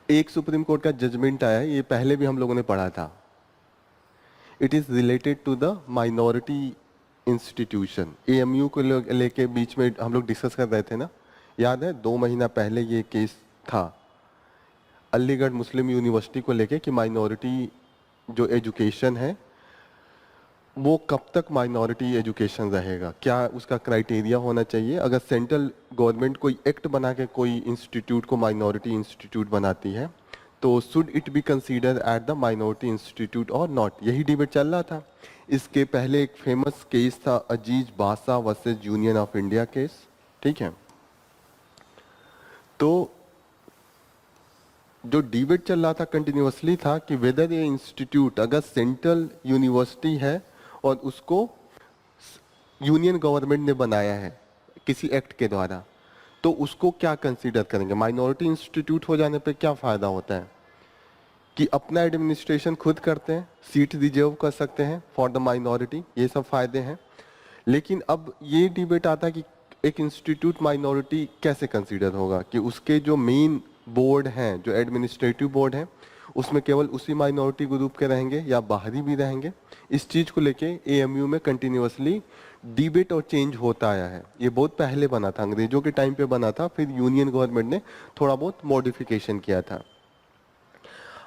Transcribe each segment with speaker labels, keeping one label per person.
Speaker 1: एक supreme court का judgement आया है, ये पहले भी हम लोगों ने पढ़ा था। It is related to the minority institution. AMU को लेके बीच में हम लोग डिस्कस कर रहे थे ना, याद है? 2 महीना पहले ये केस था अलीगढ़ मुस्लिम यूनिवर्सिटी को लेके कि माइनॉरिटी जो एजुकेशन है वो कब तक माइनॉरिटी एजुकेशन रहेगा, क्या उसका क्राइटेरिया होना चाहिए। अगर सेंट्रल गवर्नमेंट कोई एक्ट बना के कोई इंस्टीट्यूट को माइनॉरिटी इंस्टीट्यूट बनाती है तो should it be consider at the minority institute और नॉट, यही डिबेट चल रहा था। इसके पहले एक फेमस केस था अजीज बासा versus union of India case, ठीक है। तो जो डिबेट चल रहा था कंटिन्यूअसली था कि वेदर ये इंस्टीट्यूट अगर सेंट्रल यूनिवर्सिटी है और उसको यूनियन गवर्नमेंट ने बनाया है किसी एक्ट के द्वारा, तो उसको क्या कंसीडर करेंगे। माइनॉरिटी इंस्टीट्यूट हो जाने पे क्या फ़ायदा होता है कि अपना एडमिनिस्ट्रेशन खुद करते हैं, सीट रिजर्व कर सकते हैं फॉर द माइनॉरिटी, ये सब फायदे हैं। लेकिन अब ये डिबेट आता है कि एक इंस्टीट्यूट माइनॉरिटी कैसे कंसीडर होगा, कि उसके जो मेन बोर्ड हैं, जो एडमिनिस्ट्रेटिव बोर्ड हैं, उसमें केवल उसी माइनॉरिटी ग्रुप के रहेंगे या बाहरी भी रहेंगे। इस चीज़ को लेके एएमयू में कंटिन्यूअसली डिबेट और चेंज होता आया है। ये बहुत पहले बना था, अंग्रेजों के टाइम पे बना था, फिर यूनियन गवर्नमेंट ने थोड़ा बहुत मॉडिफिकेशन किया था।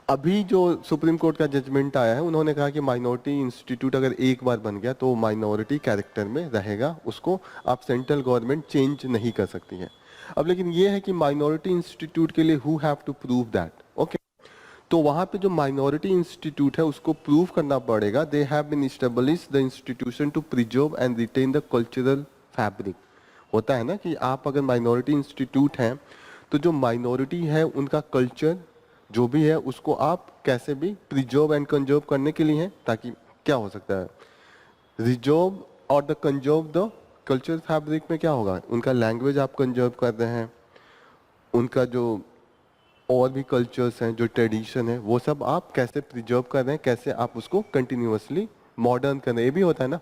Speaker 1: अभी जो सुप्रीम कोर्ट का जजमेंट आया है, उन्होंने कहा कि माइनॉरिटी इंस्टीट्यूट अगर एक बार बन गया तो माइनॉरिटी कैरेक्टर में रहेगा, उसको आप सेंट्रल गवर्नमेंट चेंज नहीं कर सकती है। अब लेकिन ये है कि माइनॉरिटी इंस्टीट्यूट के लिए who have to prove that, okay. तो वहां पे जो माइनॉरिटी इंस्टीट्यूट है उसको प्रूव करना पड़ेगा they have been established the institution to preserve and retain the cultural fabric. होता है ना कि आप अगर माइनॉरिटी इंस्टीट्यूट हैं तो जो माइनॉरिटी है उनका कल्चर जो भी है उसको आप कैसे भी प्रिजर्व एंड कंजर्व करने के लिए हैं, ताकि क्या हो सकता है रिजर्व और the conserve the culture fabric में क्या होगा, उनका लैंग्वेज आप कंजर्व कर रहे हैं, उनका जो और भी कल्चर्स हैं, जो ट्रेडिशन है, वो सब आप कैसे प्रिजर्व कर रहे हैं, कैसे आप उसको कंटिन्यूअसली मॉडर्न कर रहे हैं। ये भी होता है ना,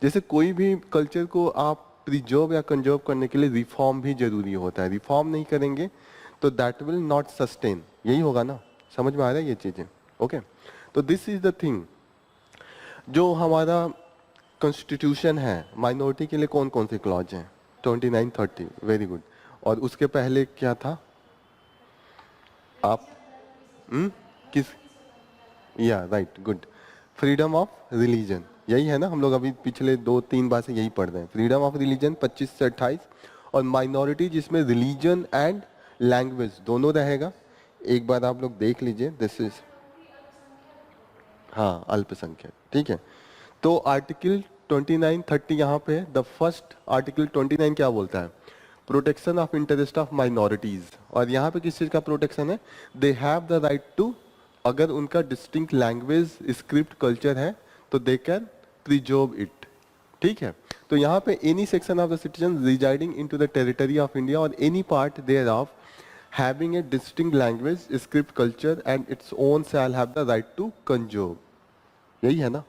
Speaker 1: जैसे कोई भी कल्चर को आप प्रिजर्व या कंजर्व करने के लिए रिफॉर्म भी जरूरी होता है। रिफॉर्म नहीं करेंगे तो दैट विल नॉट सस्टेन, यही होगा ना। समझ में आ रहा है ये चीजें, ओके। तो दिस इज द थिंग। जो हमारा कॉन्स्टिट्यूशन है माइनॉरिटी के लिए कौन कौन से क्लॉज हैं, 29, 30, वेरी गुड। और उसके पहले क्या था आप किस, या right, good, freedom of religion, यही है ना। हम लोग अभी पिछले 2-3 बार से यही पढ़ रहे हैं, फ्रीडम ऑफ रिलीजन 25 से 28। और माइनॉरिटी जिसमें रिलीजन एंड लैंग्वेज दोनों रहेगा। एक बार आप लोग देख लीजिए, दिस इज, हाँ, अल्पसंख्यक, ठीक है। तो आर्टिकल 29, 30 यहाँ पे है। द फर्स्ट आर्टिकल 29 क्या बोलता है, protection of interest of minorities. और यहाँ पे किस चीज का प्रोटेक्शन है, they have the right to, अगर उनका डिस्टिंक्ट लैंग्वेज स्क्रिप्ट कल्चर है तो दे कैन प्रिजर्व इट, ठीक है। तो यहाँ पे any section of the citizen residing into the territory of India और any part thereof having a distinct language, script, culture and its own shall have the right to conserve, यही है ना।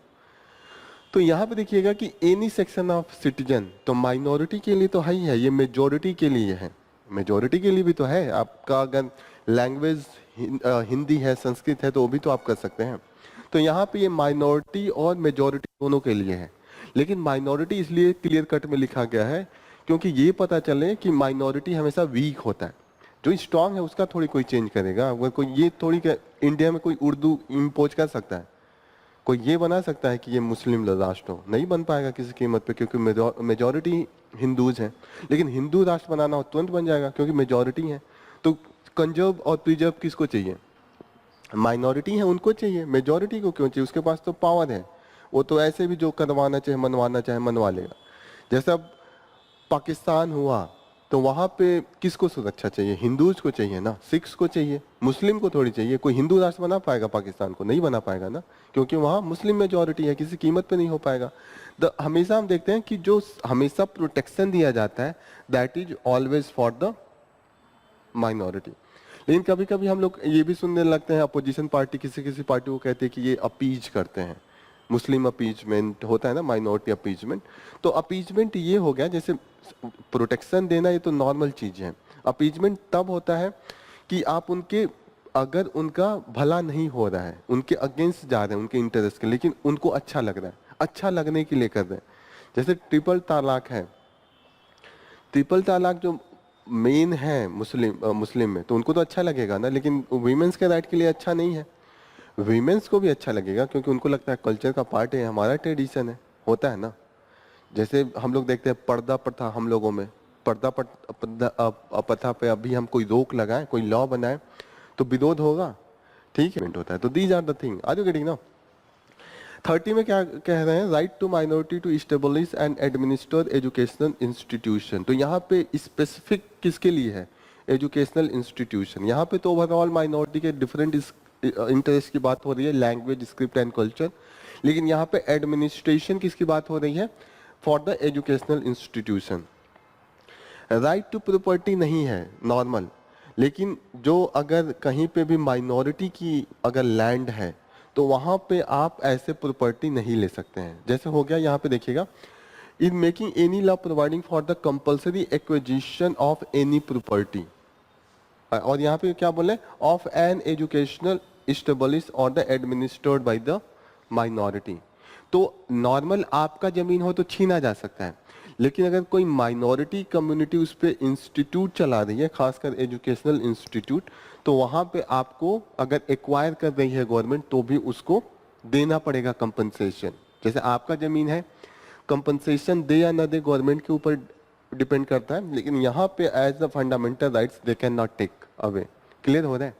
Speaker 1: तो यहाँ पे देखिएगा कि एनी सेक्शन ऑफ सिटीजन, तो माइनॉरिटी के लिए तो है ही है, ये मेजोरिटी के लिए है, मेजोरिटी के लिए भी तो है। आपका अगर लैंग्वेज हिंदी है, संस्कृत है, तो वो भी तो आप कर सकते हैं। तो यहाँ पे ये माइनॉरिटी और मेजोरिटी दोनों के लिए है। लेकिन माइनॉरिटी इसलिए क्लियर कट में लिखा गया है क्योंकि ये पता चले कि माइनॉरिटी हमेशा वीक होता है, जो स्ट्रांग है उसका थोड़ी कोई चेंज करेगा। अगर कोई ये थोड़ी कि इंडिया में कोई उर्दू इम्पोज कर सकता है, कोई ये बना सकता है कि ये मुस्लिम राष्ट्र हो, नहीं बन पाएगा किसी कीमत पे, क्योंकि मेजॉरिटी हिंदूज हैं। लेकिन हिंदू राष्ट्र बनाना हो तुरंत बन जाएगा क्योंकि मेजॉरिटी है। तो कंजर्व और प्रिजर्व किसको चाहिए, माइनॉरिटी है उनको चाहिए, मेजॉरिटी को क्यों चाहिए, उसके पास तो पावर है, वो तो ऐसे भी जो करवाना चाहे मनवाना चाहे मनवा लेगा। जैसे अब पाकिस्तान हुआ तो वहां पे किसको सुरक्षा चाहिए, हिंदूज को चाहिए ना, सिख्स को चाहिए, मुस्लिम को थोड़ी चाहिए। कोई हिंदू राष्ट्र बना पाएगा पाकिस्तान को, नहीं बना पाएगा ना, क्योंकि वहां मुस्लिम मेजॉरिटी है, किसी कीमत पे नहीं हो पाएगा। हमेशा हम देखते हैं कि जो हमेशा प्रोटेक्शन दिया जाता है that is always for the minority. लेकिन कभी कभी हम लोग ये भी सुनने लगते हैं, अपोजिशन पार्टी किसी किसी पार्टी को कहते हैं कि ये अपीज करते हैं, मुस्लिम अपीजमेंट होता है ना, माइनॉरिटी अपीजमेंट। तो अपीजमेंट ये हो गया, जैसे प्रोटेक्शन देना ये तो नॉर्मल चीज है, अपीजमेंट तब होता है कि आप उनके अगर उनका भला नहीं हो रहा है, उनके अगेंस्ट जा रहे हैं उनके इंटरेस्ट के, लेकिन उनको अच्छा लग रहा है, अच्छा लगने के लिए कर रहे हैं। जैसे ट्रिपल तलाक है, ट्रिपल तलाक जो मेन है मुस्लिम में, तो उनको तो अच्छा लगेगा ना, लेकिन वीमेंस के राइट के लिए अच्छा नहीं है। वीमेंस को भी अच्छा लगेगा क्योंकि उनको लगता है कल्चर का पार्ट है, हमारा ट्रेडिशन है, होता है ना। जैसे हम लोग देखते हैं पर्दा प्रथा, हम लोगों में प्रथा पे अभी हम कोई रोक लगाएं, कोई लॉ बनाए तो विरोध होगा, ठीक है, होता है। तो these are the thing, are you getting now? 30 में क्या कह रहे हैं? Right to minority to establish and administer educational institution. तो यहाँ पे स्पेसिफिक किसके लिए है? Educational institution. यहाँ पे तो ओवरऑल माइनॉरिटी के डिफरेंट इंटरेस्ट की बात हो रही है, लैंग्वेज, स्क्रिप्ट एंड कल्चर। लेकिन यहाँ पे एडमिनिस्ट्रेशन किसकी बात हो रही है? For the educational institution. Right to property नहीं है नॉर्मल, लेकिन जो अगर कहीं पे भी माइनॉरिटी की अगर लैंड है तो वहां पे आप ऐसे प्रॉपर्टी नहीं ले सकते हैं। जैसे हो गया यहाँ पे देखिएगा, in making any law providing for the compulsory acquisition of any property, और यहाँ पे क्या बोले? ऑफ एन एजुकेशनल इस्टेब्लिश और the administered by the minority. तो नॉर्मल आपका जमीन हो तो छीना जा सकता है, लेकिन अगर कोई माइनॉरिटी कम्युनिटी उस पर इंस्टीट्यूट चला रही है, खासकर एजुकेशनल इंस्टीट्यूट, तो वहां पे आपको अगर एक्वायर कर रही है गवर्नमेंट तो भी उसको देना पड़ेगा कंपनसेशन। जैसे आपका जमीन है, कंपनसेशन दे या ना दे गवर्नमेंट के ऊपर डिपेंड करता है, लेकिन यहाँ पे as the fundamental rights they can not take away. Clear हो रहा है?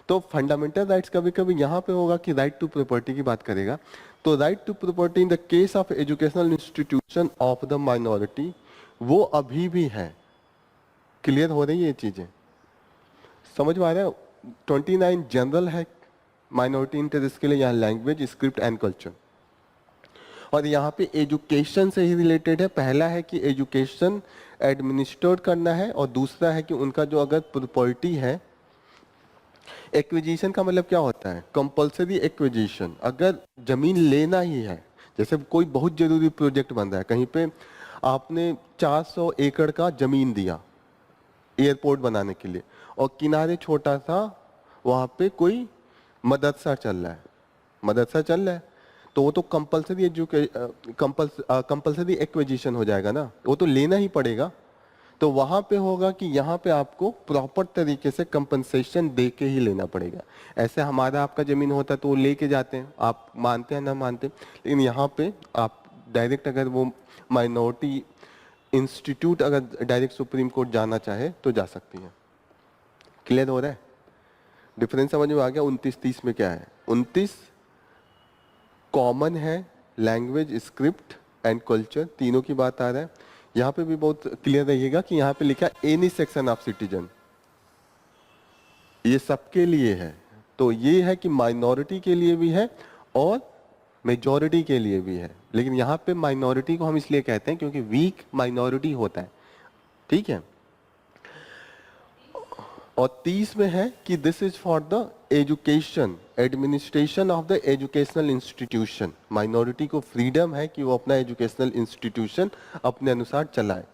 Speaker 1: तो फंडामेंटल राइट्स कभी कभी यहाँ पे होगा कि राइट टू प्रॉपर्टी की बात करेगा, तो right to property in the case of educational institution of the minority वो अभी भी है। क्लियर हो रही है ये चीजें? समझ में आ रहा है? 29 जनरल है माइनॉरिटी इंटरेस्ट के लिए, यहाँ लैंग्वेज, स्क्रिप्ट एंड कल्चर, और यहाँ पे एजुकेशन से ही रिलेटेड है। पहला है कि एजुकेशन एडमिनिस्ट्रेट करना है, और दूसरा है कि उनका जो अगर प्रॉपर्टी है, एक्विजिशन का मतलब क्या होता है? Compulsory acquisition. अगर जमीन लेना ही है, जैसे कोई बहुत जरूरी प्रोजेक्ट बन रहा है, कहीं पे आपने 400 एकड़ का जमीन दिया एयरपोर्ट बनाने के लिए, और किनारे छोटा सा वहां पे कोई मदरसा चल रहा है, मदरसा चल रहा है, तो वो तो कंपलसरी एक्विजिशन हो जाएगा ना, वो तो लेना ही पड़ेगा। तो वहां पे होगा कि यहाँ पे आपको प्रॉपर तरीके से कंपनसेशन दे के ही लेना पड़ेगा। ऐसे हमारा आपका जमीन होता तो वो लेके जाते हैं, आप मानते हैं ना मानते, लेकिन यहाँ पे आप डायरेक्ट अगर वो माइनॉरिटी इंस्टीट्यूट अगर डायरेक्ट सुप्रीम कोर्ट जाना चाहे तो जा सकती है। क्लियर हो रहा है? डिफरेंस समझ में आ गया? 29-30 में क्या है? 29 कॉमन है, लैंग्वेज, स्क्रिप्ट एंड कल्चर, तीनों की बात आ रहा है। यहाँ पे भी बहुत क्लियर रहिएगा कि यहाँ पे लिखा एनी सेक्शन ऑफ सिटीजन, ये सबके लिए है। तो ये है कि माइनॉरिटी के लिए भी है और मेजॉरिटी के लिए भी है, लेकिन यहाँ पे माइनॉरिटी को हम इसलिए कहते हैं क्योंकि वीक माइनॉरिटी होता है, ठीक है। और 30 में है कि this is for the education administration of the educational institution. Minority को फ्रीडम है कि वो अपना एजुकेशनल इंस्टीट्यूशन अपने अनुसार चलाए।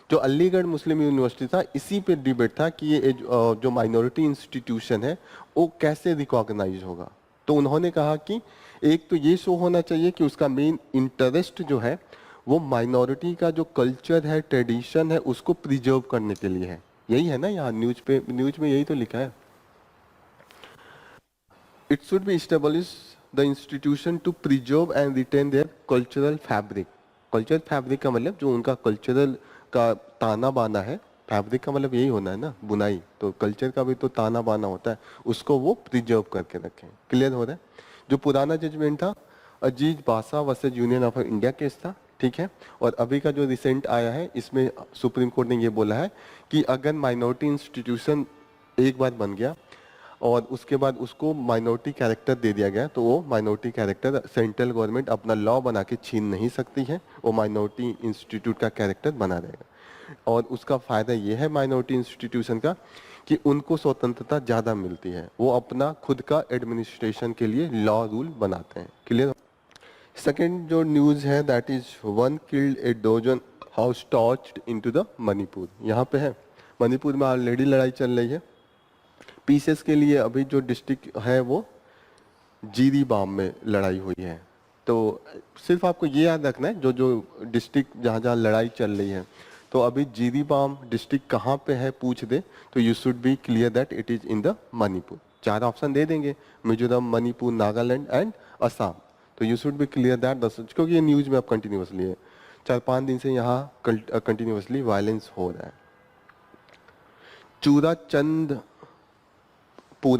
Speaker 1: जो अलीगढ़ मुस्लिम यूनिवर्सिटी था, इसी पे डिबेट था कि ये जो माइनॉरिटी इंस्टीट्यूशन है वो कैसे रिकॉग्नाइज होगा। तो उन्होंने कहा कि एक तो ये शो होना चाहिए कि उसका मेन इंटरेस्ट जो है वो माइनॉरिटी का जो कल्चर है, ट्रेडिशन है, उसको प्रिजर्व करने के लिए है। यही है ना, यहाँ न्यूज में यही तो लिखा है। It should be establish the institution to preserve and retain their cultural fabric. Cultural fabric का मतलब जो उनका कल्चरल का ताना बाना है, फैब्रिक का मतलब यही होना है ना, बुनाई, तो कल्चर का भी तो ताना बाना होता है, उसको वो प्रिजर्व करके रखें। क्लियर हो रहा है? जो पुराना जजमेंट था अजीज बासा versus union of India case था, ठीक है। और अभी का जो रिसेंट आया है इसमें सुप्रीम कोर्ट ने ये बोला है कि अगर माइनॉरिटी इंस्टीट्यूशन एक बार बन गया और उसके बाद उसको माइनॉरिटी कैरेक्टर दे दिया गया, तो वो माइनॉरिटी कैरेक्टर सेंट्रल गवर्नमेंट अपना लॉ बना के छीन नहीं सकती है, वो माइनॉरिटी इंस्टीट्यूट का कैरेक्टर बना रहेगा। और उसका फायदा ये है माइनॉरिटी इंस्टीट्यूशन का कि उनको स्वतंत्रता ज़्यादा मिलती है, वो अपना खुद का एडमिनिस्ट्रेशन के लिए लॉ रूल बनाते हैं। क्लियर? सेकेंड जो न्यूज़ है that is 1 killed a dozen house torched into the Manipur. यहाँ पे है मणिपुर में ऑलरेडी लड़ाई चल रही है, पीसेस के लिए अभी जो डिस्ट्रिक्ट है वो जीरीबाम में लड़ाई हुई है। तो सिर्फ आपको ये याद रखना है जो जो डिस्ट्रिक्ट जहाँ जहाँ लड़ाई चल रही है। तो अभी जीरीबाम डिस्ट्रिक्ट कहाँ पे है पूछ दे तो you should be clear that it is in the Manipur. 4 option दे देंगे, मिजोरम, मणिपुर, नागालैंड एंड असम। तो you should be clear that क्योंकि ये न्यूज में अब कंटिन्यूसली है, 4-5 दिन से यहाँ कंटिन्यूसली वायलेंस हो रहा है। चूराचंदपुर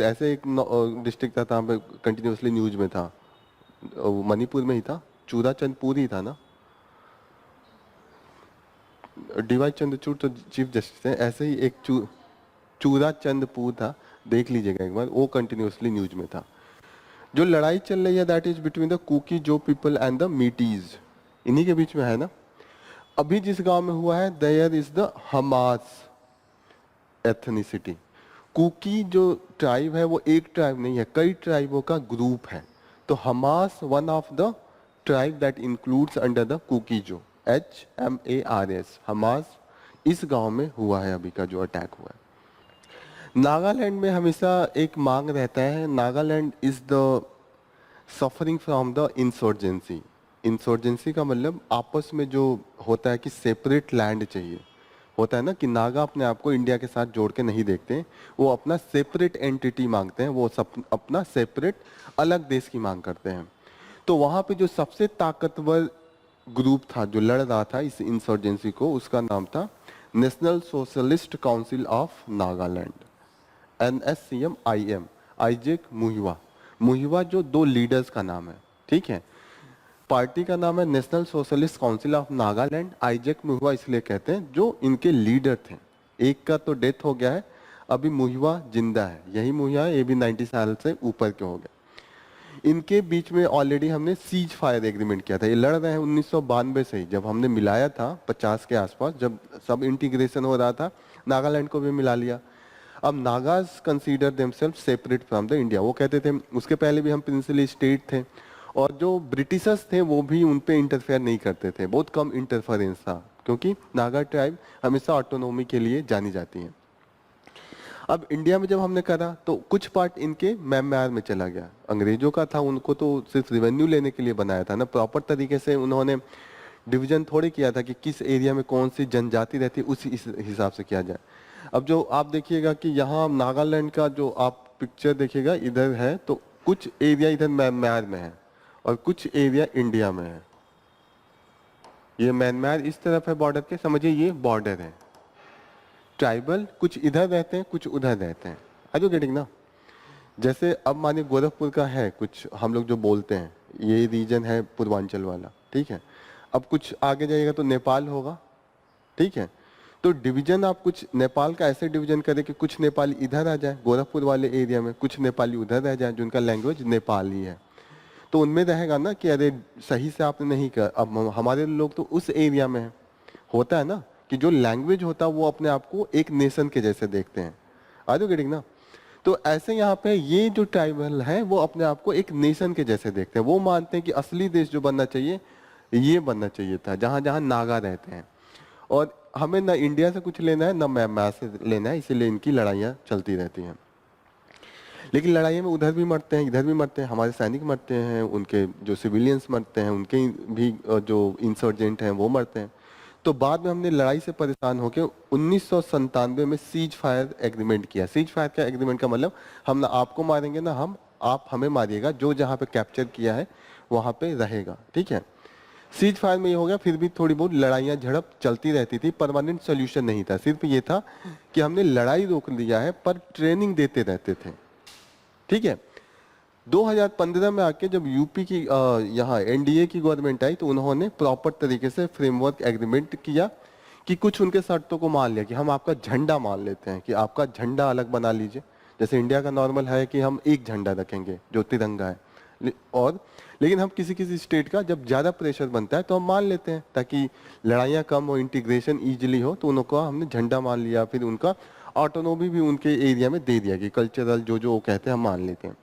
Speaker 1: ऐसे एक डिस्ट्रिक्ट था, जहाँ पे कंटिन्यूसली न्यूज में था, मणिपुर में ही था, चूराचंदपुर ही था ना, डीवाई चंद्रचूड़ तो चीफ जस्टिस हैं, ऐसे ही एक चूराचंदपुर था, देख लीजिएगा एक बार, वो कंटिन्यूसली न्यूज में था। जो लड़ाई चल रही है that is between the Kuki Zo people and the Meiteis, इन्हीं के बीच में है ना। अभी जिस गांव में हुआ है there is the Hmars ethnicity. Kuki Zo tribe है वो एक ट्राइब नहीं है, कई ट्राइबों का ग्रुप है। तो Hamas one of the tribe that includes under the Kuki जो HMARS, हमास इस गांव में हुआ है अभी का जो अटैक हुआ है। नागालैंड में हमेशा एक मांग रहता है, Nagaland is the suffering from the insurgency. Insurgency का मतलब आपस में जो होता है कि सेपरेट लैंड चाहिए, होता है ना कि नागा अपने आप को इंडिया के साथ जोड़ के नहीं देखते, वो अपना सेपरेट एंटिटी मांगते हैं, वो अपना सेपरेट अलग देश की मांग करते हैं। तो वहां पे जो सबसे ताकतवर ग्रुप था जो लड़ रहा था इस इंसर्जेंसी को, उसका नाम था national socialist council of Nagaland, NSCM-IM, Isak Muivah. Muivah जो 2 लीडर्स का नाम है, ठीक है। पार्टी का नाम है national socialist council of Nagaland. Isak Muivah इसलिए कहते हैं जो इनके लीडर थे। एक का तो डेथ हो गया है, अभी मुहिवा जिंदा है, यही मुहिवा है, ये भी 90 साल से ऊपर के हो गए। इनके बीच में ऑलरेडी हमने सीज फायर एग्रीमेंट किया था। ये लड़ रहे हैं 1992 से ही, जब हमने मिलाया था 50 के आसपास, जब सब इंटीग्रेशन हो रहा था, नागालैंड को भी मिला लिया। अब Nagas consider themselves separate from the India, वो कहते थे। उसके पहले भी हम प्रिंसिपली स्टेट थे, और जो ब्रिटिशर्स थे वो भी उन पे इंटरफेयर नहीं करते थे, बहुत कम इंटरफेरेंस था, क्योंकि नागा ट्राइब हमेशा ऑटोनोमी के लिए जानी जाती है। अब इंडिया में जब हमने करा तो कुछ पार्ट इनके म्यांमार में चला गया। अंग्रेजों का था, उनको तो सिर्फ रेवेन्यू लेने के लिए बनाया था ना, प्रॉपर तरीके से उन्होंने डिवीजन थोड़ी किया था कि किस एरिया में कौन सी जनजाति रहती है, उसी हिसाब से किया जाए। अब जो आप देखिएगा कि यहाँ नागालैंड का जो आप पिक्चर देखिएगा इधर है, तो कुछ एरिया इधर म्यांमार में है और कुछ एरिया इंडिया में है। ये म्यांमार इस तरफ है बॉर्डर के, समझिए ये बॉर्डर है। ट्राइबल कुछ इधर रहते हैं, कुछ उधर रहते हैं। आर यू गेटिंग ना? जैसे अब मानिए गोरखपुर का है कुछ, हम लोग जो बोलते हैं ये रीजन है पूर्वांचल वाला, ठीक है। अब कुछ आगे जाइएगा तो नेपाल होगा, ठीक है। तो डिवीजन आप कुछ नेपाल का ऐसे डिवीजन करें कि कुछ नेपाली इधर आ जाए गोरखपुर वाले एरिया में, कुछ नेपाली उधर रह जाए जिनका लैंग्वेज नेपाली है। तो उनमें रहेगा ना कि अरे सही से आपने नहीं कर। अब हमारे लोग तो उस एरिया में है, होता है ना कि जो लैंग्वेज होता है वो अपने आप को एक नेशन के जैसे देखते हैं। आर यू गेटिंग ना? तो ऐसे यहाँ पे ये जो ट्राइबल है वो अपने आप को एक नेशन के जैसे देखते हैं। वो मानते हैं कि असली देश जो बनना चाहिए ये बनना चाहिए था जहाँ जहाँ नागा रहते हैं। और हमें ना इंडिया से कुछ लेना है ना म्यांमार से लेना है, इसीलिए इनकी लड़ाइयाँ चलती रहती हैं। लेकिन लड़ाई में उधर भी मरते हैं, इधर भी मरते हैं, हमारे सैनिक मरते हैं, उनके जो सिविलियंस मरते हैं, उनके भी जो इंसर्जेंट हैं वो मरते हैं। तो बाद में हमने लड़ाई से परेशान होकर 1997 में सीज फायर एग्रीमेंट किया। सीज फायर का एग्रीमेंट का मतलब हम ना आपको मारेंगे ना आप हमें मारिएगा, जो जहाँ पे कैप्चर किया है वहाँ पे रहेगा, ठीक है। सीज फायर में ये हो गया, फिर भी थोड़ी बहुत लड़ाइयाँ झड़प चलती रहती थी, परमानेंट सोल्यूशन नहीं था। सिर्फ ये था कि हमने लड़ाई रोक लिया है पर ट्रेनिंग देते रहते थे, ठीक है। 2015 में आके जब यूपी की यहाँ एनडीए की गवर्नमेंट आई तो उन्होंने प्रॉपर तरीके से फ्रेमवर्क एग्रीमेंट किया कि कुछ उनके शर्तों को मान लिया कि हम आपका झंडा मान लेते हैं कि आपका झंडा अलग बना लीजिए। जैसे इंडिया का नॉर्मल है कि हम एक झंडा रखेंगे जो तिरंगा है, और लेकिन हम किसी किसी स्टेट का जब ज़्यादा प्रेशर बनता है तो हम मान लेते हैं ताकि लड़ाइयाँ कम हो, इंटीग्रेशन ईजिली हो। तो उनको हमने झंडा मान लिया, फिर उनका ऑटोनोमी भी उनके एरिया में दे दिया कि कल्चरल जो जो वो कहते हैं हम मान लेते हैं।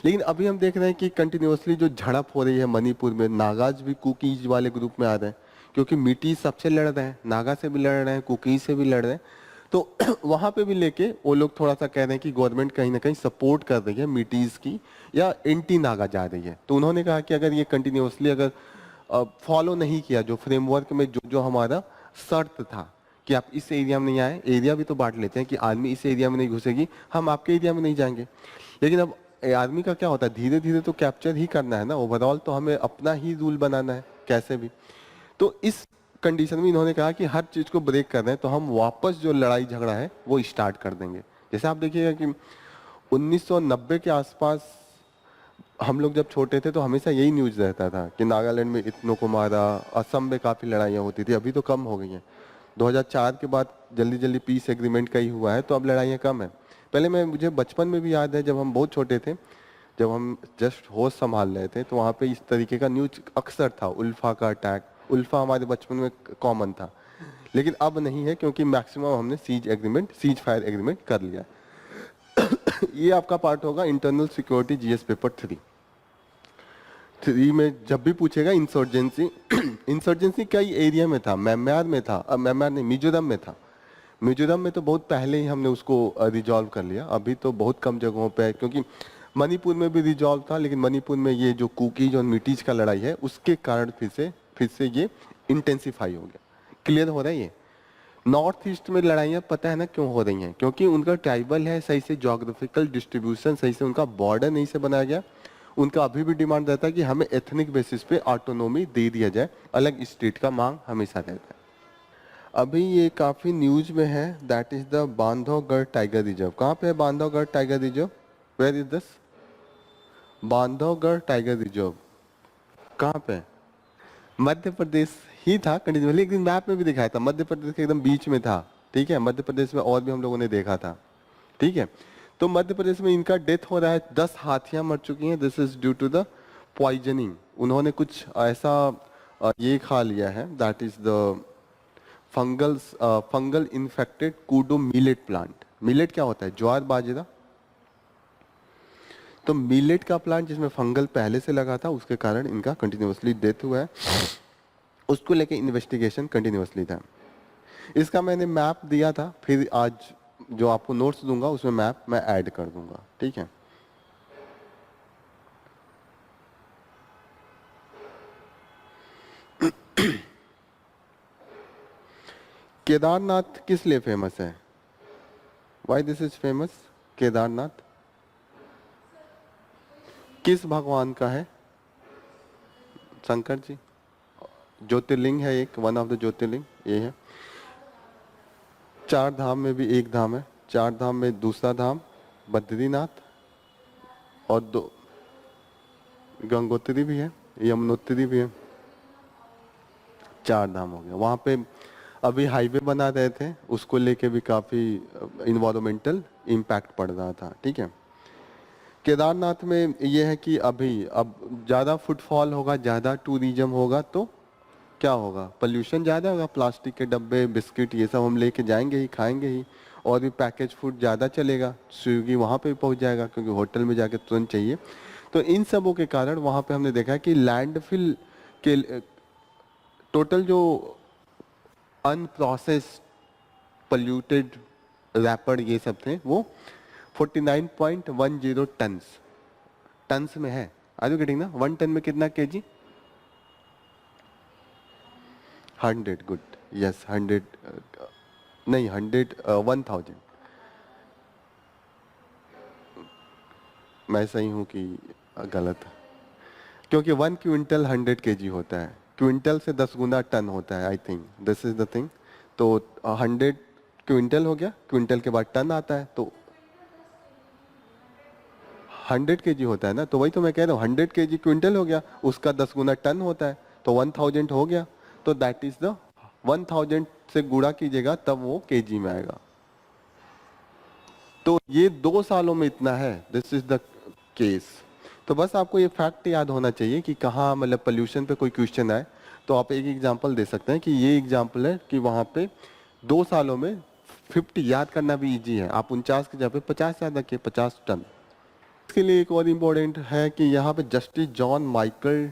Speaker 1: लेकिन अभी हम देख रहे हैं कि कंटिन्यूसली जो झड़प हो रही है मणिपुर में, नागाज भी कुकीज वाले ग्रुप में आ रहे हैं, क्योंकि मीटी सबसे लड़ रहे हैं, नागा से भी लड़ रहे हैं, कुकीज से भी लड़ रहे हैं। तो वहां पे भी लेके वो लोग थोड़ा सा कह रहे हैं कि गवर्नमेंट कहीं ना कहीं सपोर्ट कर रही है मीटीज की या एंटी नागा जा रही है। तो उन्होंने कहा कि अगर ये कंटिन्यूअसली अगर फॉलो नहीं किया जो फ्रेमवर्क में जो जो हमारा शर्त था कि आप इस एरिया में नहीं आए, एरिया भी तो बांट लेते हैं कि आर्मी इस एरिया में नहीं घुसेगी, हम आपके एरिया में नहीं जाएंगे। लेकिन अब आर्मी का क्या होता है, धीरे धीरे तो कैप्चर ही करना है ना, ओवरऑल तो हमें अपना ही रूल बनाना है कैसे भी। तो इस कंडीशन में इन्होंने कहा कि हर चीज को ब्रेक कर रहे हैं तो हम वापस जो लड़ाई झगड़ा है वो स्टार्ट कर देंगे। जैसे आप देखिएगा कि 1990 के आसपास हम लोग जब छोटे थे तो हमेशा यही न्यूज रहता था कि नागालैंड में इतनों को मारा, असम में काफी लड़ाइयाँ होती थी, अभी तो कम हो गई हैं। 2004 के बाद जल्दी जल्दी पीस एग्रीमेंट का ही हुआ है तो अब लड़ाइयाँ कम है। पहले मुझे बचपन में भी याद है जब हम बहुत छोटे थे, जब हम जस्ट होश संभाल रहे थे तो वहाँ पे इस तरीके का न्यूज अक्सर था, उल्फा का अटैक। उल्फा हमारे बचपन में कॉमन था, लेकिन अब नहीं है क्योंकि मैक्सिमम हमने सीज फायर एग्रीमेंट कर लिया। ये आपका पार्ट होगा इंटरनल सिक्योरिटी जीएस पेपर 3 में जब भी पूछेगा इंसर्जेंसी। इंसर्जेंसी कई एरिया में था, म्यांमार में था, अब म्यांमार नहीं मिजोरम में था। मिजोरम में तो बहुत पहले ही हमने उसको रिजॉल्व कर लिया, अभी तो बहुत कम जगहों पे है, क्योंकि मणिपुर में भी रिजॉल्व था लेकिन मणिपुर में ये जो कुकीज और मिटीज का लड़ाई है उसके कारण फिर से ये इंटेंसिफाई हो गया। क्लियर हो रहा है ये? नॉर्थ ईस्ट में लड़ाइयाँ पता है ना क्यों हो रही हैं, क्योंकि उनका ट्राइबल है, सही से जोग्राफिकल डिस्ट्रीब्यूशन सही से उनका बॉर्डर नहीं से बनाया गया। उनका अभी भी डिमांड रहता है कि हमें एथनिक बेसिस पे ऑटोनोमी दे दिया जाए, अलग स्टेट का मांग हमेशा रहता है। अभी ये काफी न्यूज में है, that is the Bandhavgarh tiger reserve. कहाँ पे है Bandhavgarh tiger reserve? Where is this Bandhavgarh tiger reserve? कहाँ पे? मध्य प्रदेश ही था कंटिन्यूअसली, एक दिन मैप में भी दिखाया था, मध्य प्रदेश के एकदम बीच में था। ठीक है, मध्य प्रदेश में और भी हम लोगों ने देखा था। ठीक है, तो मध्य प्रदेश में इनका डेथ हो रहा है, 10 हाथियां मर चुकी हैं। This is due to the poisoning. उन्होंने कुछ ऐसा ये खा लिया है, that is the fungal infected kodo millet plant. Millet क्या होता है? ज्वार बाजरा। तो मिलेट का प्लांट जिसमें फंगल पहले से लगा था उसके कारण इनका कंटिन्यूअसली डेथ हुआ है, उसको लेके इन्वेस्टिगेशन कंटिन्यूअसली था। इसका मैंने मैप दिया था, फिर आज जो आपको नोट्स दूंगा उसमें मैप मैं ऐड कर दूंगा। ठीक है, केदारनाथ किस लिए फेमस है? Why this is famous? Kedarnath किस भगवान का है? शंकर जी। ज्योतिर्लिंग है एक, वन ऑफ द ज्योतिर्लिंग ये है। 4 धाम में भी एक धाम है, 4 धाम में दूसरा धाम बद्रीनाथ, और 2 गंगोत्री भी है, यमुनोत्री भी है, 4 धाम हो गया। वहां पे अभी हाईवे बना रहे थे, उसको लेके भी काफी इन्वायरमेंटल इम्पैक्ट पड़ रहा था। ठीक है, केदारनाथ में ये है कि अभी अब ज्यादा फुटफॉल होगा, ज्यादा टूरिज्म होगा तो क्या होगा? पोल्यूशन ज्यादा होगा, प्लास्टिक के डब्बे बिस्किट ये सब हम लेके जाएंगे ही, खाएंगे ही, और भी पैकेज फूड ज्यादा चलेगा, स्विगी वहां पे भी पहुंच जाएगा क्योंकि होटल में जाके तुरंत चाहिए। तो इन सबों के कारण वहां पे हमने देखा कि लैंडफिल के टोटल जो अनप्रोसेस्ड पोल्यूटेड रैपर ये सब थे वो 49.10 टन्स में है। आर यू गेटिंग ना? 1 टन में कितना केजी? 100, गुड, यस 100 नहीं 100 1000। मैं सही हूं कि गलत? क्योंकि 1 क्विंटल 100 केजी होता है, क्विंटल से 10 गुना टन होता है। I think this is the thing. तो 100 क्विंटल हो गया, क्विंटल के बाद टन आता है, तो 100 केजी होता है ना, तो वही तो मैं कह रहा हूँ 100 केजी क्विंटल हो गया, उसका 10 गुना टन होता है, तो 1000 हो गया। तो दैट इज द 1000 से गुणा कीजिएगा तब वो केजी में आएगा। तो ये 2 सालों में इतना है, दिस इज द केस। तो बस आपको ये फैक्ट याद होना चाहिए कि कहाँ मतलब पोल्यूशन पे कोई क्वेश्चन आए तो आप एक एग्जांपल दे सकते हैं कि ये एग्जांपल है कि वहां पे 2 सालों में 50 याद करना भी इजी है, आप 49 की जगह पे 50 याद रखिए, 50 टन। इसके लिए एक और इम्पोर्टेंट है कि यहाँ पे justice John Michael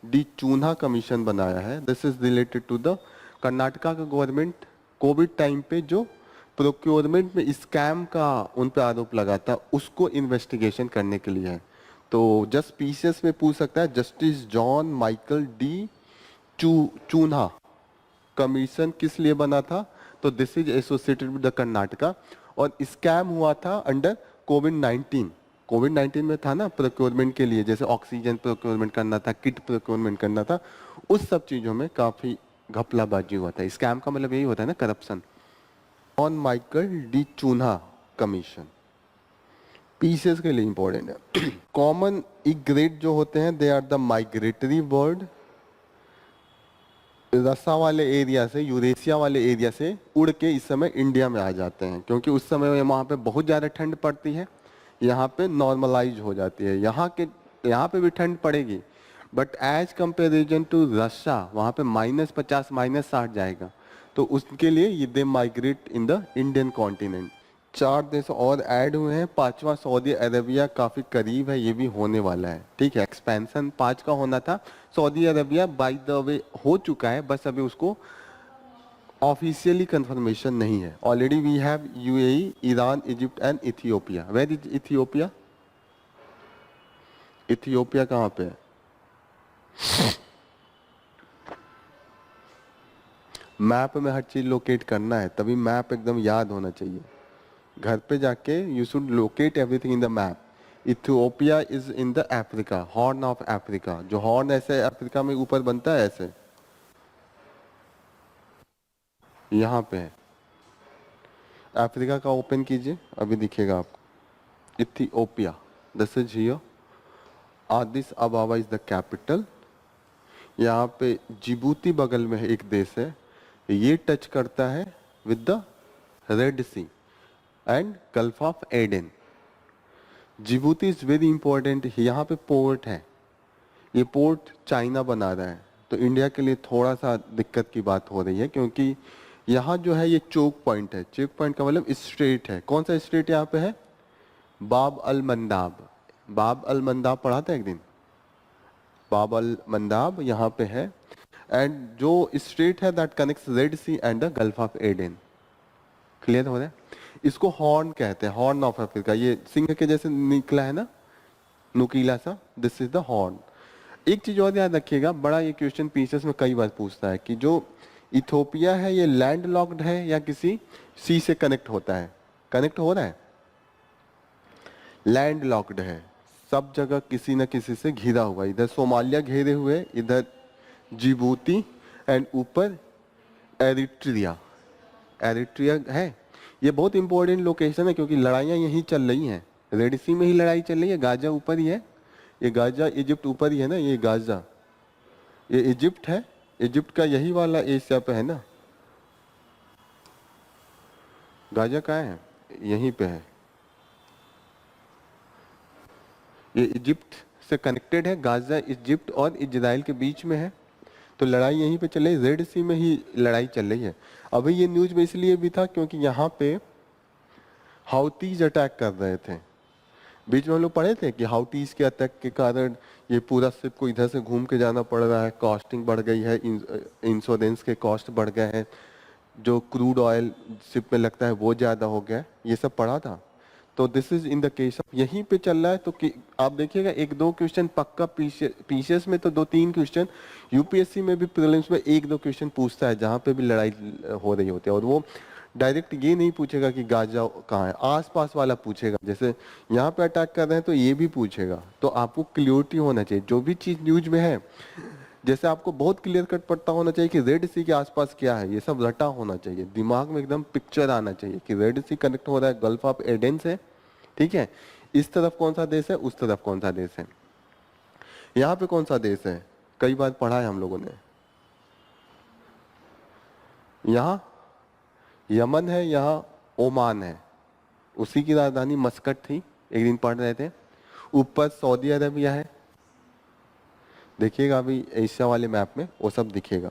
Speaker 1: D'Cunha commission बनाया है। This is related to the Karnataka का गवर्नमेंट कोविड टाइम पे जो प्रोक्योरमेंट में स्कैम का उन पर आरोप लगा था, उसको इन्वेस्टिगेशन करने के लिए है। तो जस्ट पीसीएस में पूछ सकता है, justice John Michael D'Cunha commission किस लिए बना था? तो this is associated with the Karnataka, और स्कैम हुआ था अंडर कोविड-19। कोविड-19 में था ना प्रोक्योरमेंट के लिए, जैसे ऑक्सीजन प्रोक्योरमेंट करना था, किट प्रोक्योरमेंट करना था, उस सब चीजों में काफी घपलाबाजी हुआ था। स्कैम का मतलब यही होता है ना, corruption. John Michael D'Cunha commission PCS के लिए इंपॉर्टेंट है। कॉमन इग्रेट जो होते हैं, they are the migratory bird, रसा वाले एरिया से, यूरेशिया वाले एरिया से उड़ के इस समय इंडिया में आ जाते हैं, क्योंकि उस समय वहाँ पे बहुत ज़्यादा ठंड पड़ती है, यहाँ पे नॉर्मलाइज हो जाती है। यहाँ पे भी ठंड पड़ेगी, but as comparison to Russia वहाँ पे -50 -60 जाएगा, तो उसके लिए ये they migrate in the Indian continent. 4 देश और ऐड हुए हैं, 5वां सऊदी अरेबिया काफी करीब है, ये भी होने वाला है। ठीक है, एक्सपेंशन 5 का होना था, Saudi Arabia by the way हो चुका है, बस अभी उसको ऑफिशियली कंफर्मेशन नहीं है। Already we have UAE, Iran, Egypt and Ethiopia. Where is Ethiopia? Ethiopia कहाँ पे है? मैप में हर चीज लोकेट करना है, तभी मैप एकदम याद होना चाहिए। घर पे जाके you should locate everything in the map. Ethiopia is in the Africa, horn of Africa. जो हॉर्न ऐसे अफ्रीका में ऊपर बनता है ऐसे, यहाँ पे है। अफ्रीका का ओपन कीजिए, अभी दिखेगा आपको। Ethiopia, this is here. आदिस अबाबा is the capital. यहाँ पे जिबूती बगल में एक देश है, ये टच करता है with the red sea and gulf of Aden. Djibouti is very important. यहाँ पे पोर्ट है, ये पोर्ट चाइना बना रहा है, तो इंडिया के लिए थोड़ा सा दिक्कत की बात हो रही है, क्योंकि यहाँ जो है ये चोक पॉइंट है। चोक पॉइंट का मतलब स्ट्रेट है। कौन सा स्ट्रेट यहाँ पे है? बाब अल मंदाब। बाब अल मंदाब पढ़ा था एक दिन। बाब अल मंदाब यहाँ पे है, एंड जो स्ट्रेट है that connects red sea and the gulf of Aden. Clear हो रहा है? इसको हॉर्न कहते हैं, हॉर्न ऑफ अफ्रीका। ये सिंह के जैसे निकला है ना, नुकीला सा, दिस इज द हॉर्न। एक चीज और याद रखिएगा, बड़ा ये क्वेश्चन पीसेस में कई बार पूछता है कि जो इथोपिया है ये लैंड लॉक्ड है या किसी सी से कनेक्ट होता है? कनेक्ट हो रहा है, लैंड लॉक्ड है, सब जगह किसी न किसी से घिरा हुआ। इधर सोमालिया घेरे हुए, इधर जिबूती, एंड ऊपर एरिट्रिया। एरिट्रिया है। ये बहुत इंपॉर्टेंट लोकेशन है, क्योंकि लड़ाइयाँ यहीं चल रही हैं। रेड सी में ही लड़ाई चल रही है, गाजा ऊपर ही है। ये गाजा इजिप्ट ऊपर ही है ना, ये गाजा, ये इजिप्ट है। इजिप्ट का यही वाला एशिया पे है ना। गाजा कहाँ है? यहीं पे है। ये इजिप्ट से कनेक्टेड है। गाजा इजिप्ट और इजराइल के बीच में है, तो लड़ाई यहीं पे चल रही है। रेड सी में ही लड़ाई चल रही है। अभी ये न्यूज में इसलिए भी था क्योंकि यहाँ पे हाउतीज अटैक कर रहे थे। बीच में हम लोग पढ़े थे कि हाउटीज के अटैक के कारण ये पूरा शिप को इधर से घूम के जाना पड़ रहा है, कॉस्टिंग बढ़ गई है, इंश्योरेंस के कॉस्ट बढ़ गए हैं, जो क्रूड ऑयल शिप में लगता है वो ज़्यादा हो गया है, ये सब पढ़ा था। तो this is in the case of, यहीं पे चल रहा है। तो आप देखिएगा 1-2 क्वेश्चन पक्का पीसीएस में तो 2-3 क्वेश्चन, यूपीएससी में भी प्रीलिम्स में 1-2 क्वेश्चन पूछता है जहाँ पे भी लड़ाई हो रही होती है। और वो डायरेक्ट ये नहीं पूछेगा कि गाजा कहाँ है, आसपास वाला पूछेगा। जैसे यहाँ पे अटैक कर रहे हैं तो ये भी पूछेगा। तो आपको क्लियरिटी होना चाहिए जो भी चीज न्यूज में है। जैसे आपको बहुत क्लियर कट पता होना चाहिए कि रेड सी के आसपास क्या है, ये सब रटा होना चाहिए, दिमाग में एकदम पिक्चर आना चाहिए कि रेड सी कनेक्ट हो रहा है गल्फ ऑफ एडन से। ठीक है, इस तरफ कौन सा देश है, उस तरफ कौन सा देश है, यहाँ पे कौन सा देश है, कई बार पढ़ा है हम लोगों ने। यहाँ यमन है, यहाँ ओमान है, उसी की राजधानी मस्कट थी, एक दिन पढ़ रहे थे। ऊपर सऊदी अरेबिया है, देखिएगा अभी एशिया वाले मैप में वो सब दिखेगा।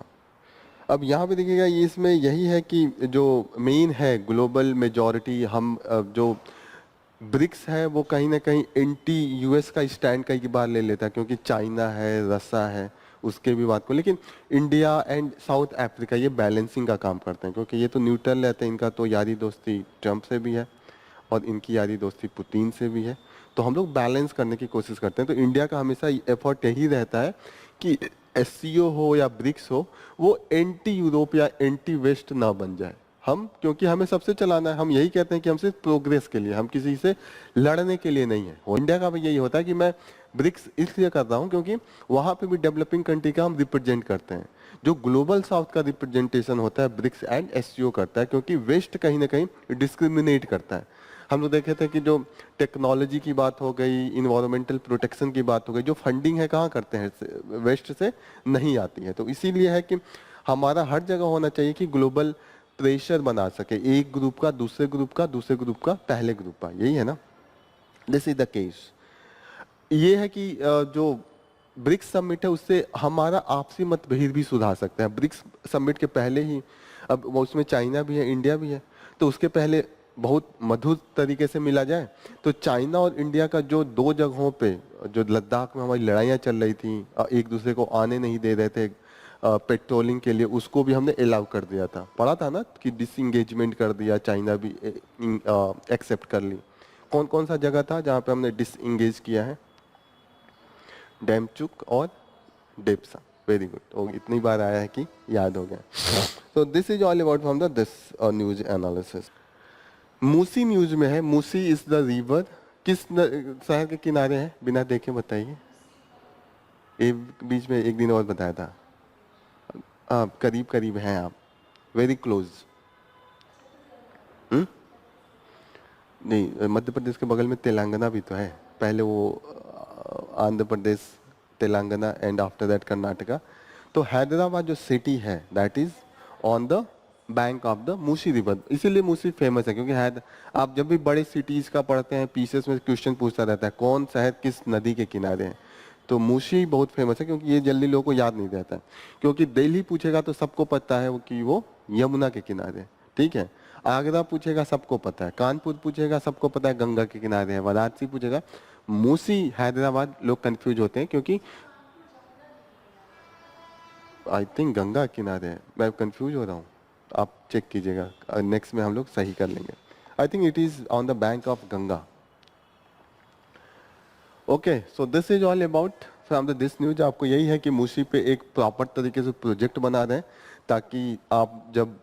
Speaker 1: अब यहाँ पे देखिएगा, ये इसमें यही है कि जो मेन है ग्लोबल मेजॉरिटी, हम जो ब्रिक्स है वो कहीं ना कहीं एंटी यूएस का स्टैंड कई बार ले लेता है, क्योंकि चाइना है, रसिया है, उसके भी बात को, लेकिन इंडिया एंड साउथ अफ्रीका ये बैलेंसिंग का काम करते हैं, क्योंकि ये तो न्यूट्रल रहते हैं, इनका तो यारी दोस्ती ट्रम्प से भी है और इनकी यारी दोस्ती पुतिन से भी है, तो हम लोग बैलेंस करने की कोशिश करते हैं। तो इंडिया का हमेशा एफर्ट यही रहता है कि एससीओ हो या ब्रिक्स हो, वो एंटी यूरोप या एंटी वेस्ट ना बन जाए। हम, क्योंकि हमें सबसे चलाना है, हम यही कहते हैं कि हम सिर्फ प्रोग्रेस के लिए, हम किसी से लड़ने के लिए नहीं है। इंडिया का भी यही होता है कि मैं ब्रिक्स इसलिए कर रहा हूँ क्योंकि वहाँ पे भी डेवलपिंग कंट्री का हम रिप्रेजेंट करते हैं। जो ग्लोबल साउथ का रिप्रेजेंटेशन होता है ब्रिक्स एंड एससीओ करता है, क्योंकि वेस्ट कहीं ना कहीं डिस्क्रिमिनेट करता है। हम लोग देखे थे कि जो टेक्नोलॉजी की बात हो गई, इन्वायरमेंटल प्रोटेक्शन की बात हो गई, जो फंडिंग है कहाँ करते हैं, वेस्ट से नहीं आती है। तो इसीलिए है कि हमारा हर जगह होना चाहिए कि ग्लोबल प्रेशर बना सके, एक ग्रुप का दूसरे ग्रुप का, दूसरे ग्रुप का पहले ग्रुप का, यही है ना। This is the case. ये है कि जो ब्रिक्स समिट है उससे हमारा आपसी मतभेद भी सुधार सकते हैं। ब्रिक्स समिट के पहले ही, अब उसमें चाइना भी है, इंडिया भी है, तो उसके पहले बहुत मधुर तरीके से मिला जाए तो चाइना और इंडिया का जो दो जगहों पे, जो लद्दाख में हमारी लड़ाइयाँ चल रही थी, एक दूसरे को आने नहीं दे रहे थे पेट्रोलिंग के लिए, उसको भी हमने अलाउ कर दिया था। पढ़ा था ना कि डिसंगेजमेंट कर दिया, चाइना भी एक्सेप्ट कर ली। कौन कौन सा जगह था जहाँ पे हमने डिसंगेज किया है? डेमचुक और डेप्सा। वेरी गुड, इतनी बार आया है कि याद हो गया। तो this is all about from the this news analysis. Musi news में है, मूसी इज द रिवर, किस शहर के किनारे है? बिना देखे बताइए। एक बीच में एक दिन और बताया था, आप करीब करीब हैं, आप वेरी क्लोज। नहीं, मध्य प्रदेश के बगल में तेलंगाना भी तो है, पहले वो Andhra Pradesh, Telangana and after that Karnataka. तो हैदराबाद जो सिटी है that is on the bank of the Musi river, इसीलिए मूसी फेमस है। क्योंकि आप जब भी बड़े सिटीज का पढ़ते हैं पीसेस में क्वेश्चन पूछता रहता है कौन शहर किस नदी के किनारे है, तो मूसी बहुत फेमस है, क्योंकि ये जल्दी लोगों को याद नहीं रहता है। क्योंकि दिल्ली पूछेगा तो सबको पता है कि वो यमुना के किनारे है, ठीक है। आगरा पूछेगा सबको पता है, कानपुर पूछेगा सबको पता है गंगा के किनारे है, वाराणसी पूछेगा। मूसी हैदराबाद लोग कंफ्यूज होते हैं क्योंकि आई थिंक गंगा किनारे है, मैं कंफ्यूज हो रहा हूँ, आप चेक कीजिएगा, नेक्स्ट में हम लोग सही कर लेंगे। I think it is on the bank of Ganga. Okay, so this is all about from the this news. आपको यही है कि मूसी पे एक प्रॉपर तरीके से प्रोजेक्ट बना रहे हैं, ताकि आप जब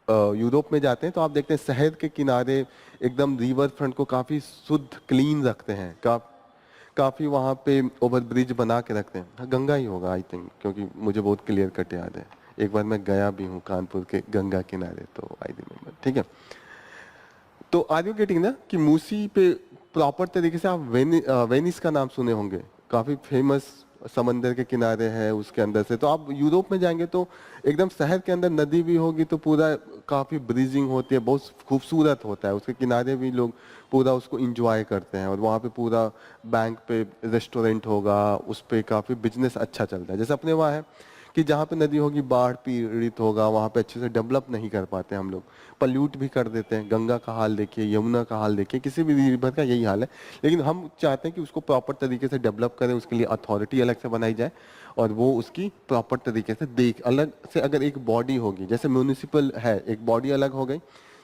Speaker 1: यूरोप में जाते हैं तो आप देखते हैं शहर के किनारे एकदम रिवर फ्रंट को काफ़ी शुद्ध क्लीन रखते हैं, काफ़ी वहाँ पे ओवर ब्रिज बना के रखते हैं। हाँ, गंगा ही होगा आई थिंक, क्योंकि मुझे बहुत क्लियर कट याद है, एक बार मैं गया भी हूँ कानपुर के गंगा किनारे, तो आई रिमेम्बर, ठीक है। तो आर यू गेटिंग ना कि मूसी पे प्रॉपर तरीके से, आप वेनिस का नाम सुने होंगे, काफ़ी फेमस समंदर के किनारे है उसके अंदर से। तो आप यूरोप में जाएंगे तो एकदम शहर के अंदर नदी भी होगी, तो पूरा काफ़ी ब्रीजिंग होती है, बहुत खूबसूरत होता है, उसके किनारे भी लोग पूरा उसको इंजॉय करते हैं। और वहाँ पे पूरा बैंक पे रेस्टोरेंट होगा, उस पर काफ़ी बिजनेस अच्छा चलता है। जैसे अपने वहाँ है कि जहाँ पे नदी होगी बाढ़ पीड़ित होगा, वहाँ पे अच्छे से डेवलप नहीं कर पाते हम लोग, पल्यूट भी कर देते हैं। गंगा का हाल देखिए, यमुना का हाल देखिए, किसी भी रिवर का यही हाल है। लेकिन हम चाहते हैं कि उसको प्रॉपर तरीके से डेवलप करें, उसके लिए अथॉरिटी अलग से बनाई जाए और वो उसकी प्रॉपर तरीके से देख, अलग से अगर एक बॉडी होगी, जैसे म्यूनिसिपल है एक बॉडी अलग हो गई,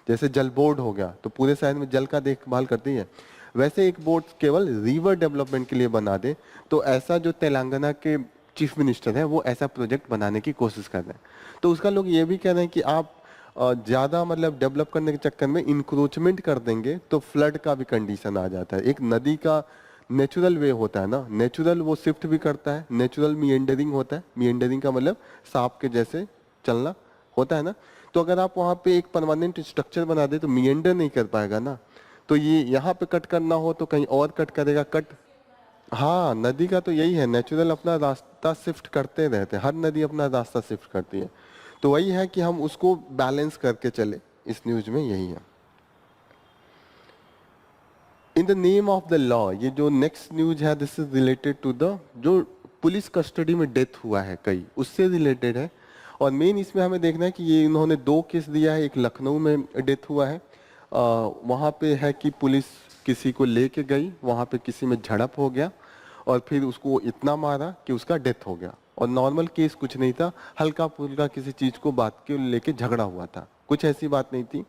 Speaker 1: जैसे जल बोर्ड हो गया तो पूरे शहर में जल का देखभाल करती है, वैसे एक बोर्ड केवल रिवर डेवलपमेंट के लिए बना दे। तो ऐसा जो तेलंगाना के चीफ मिनिस्टर है वो ऐसा प्रोजेक्ट बनाने की कोशिश कर रहे हैं। तो उसका लोग ये भी कह रहे हैं कि आप ज़्यादा मतलब डेवलप करने के चक्कर में इंक्रोचमेंट कर देंगे तो फ्लड का भी कंडीशन आ जाता है। एक नदी का नेचुरल वे होता है ना, नेचुरल वो शिफ्ट भी करता है, नेचुरल मिएंडरिंग होता है। मिएंडरिंग का मतलब सांप के जैसे चलना होता है ना। तो अगर आप वहाँ पे एक परमानेंट स्ट्रक्चर बना दे तो मिएंडर नहीं कर पाएगा ना। तो ये यहाँ पे कट करना हो तो कहीं और कट करेगा, कट। हाँ, नदी का तो यही है, नेचुरल अपना रास्ता शिफ्ट करते रहते हैं, हर नदी अपना रास्ता शिफ्ट करती है। तो वही है कि हम उसको बैलेंस करके चले, इस न्यूज में यही है। In the name of the law, ये जो नेक्स्ट न्यूज है this is related to the जो पुलिस कस्टडी में डेथ हुआ है कई, उससे रिलेटेड है। और मेन इसमें हमें देखना है कि ये इन्होंने दो केस दिया है, एक लखनऊ में डेथ हुआ है, वहाँ पे है कि पुलिस किसी को लेके गई, वहाँ पे किसी में झड़प हो गया और फिर उसको इतना मारा कि उसका डेथ हो गया। और नॉर्मल केस कुछ नहीं था, हल्का फुल्का किसी चीज को बात के लेके झगड़ा हुआ था, कुछ ऐसी बात नहीं थी।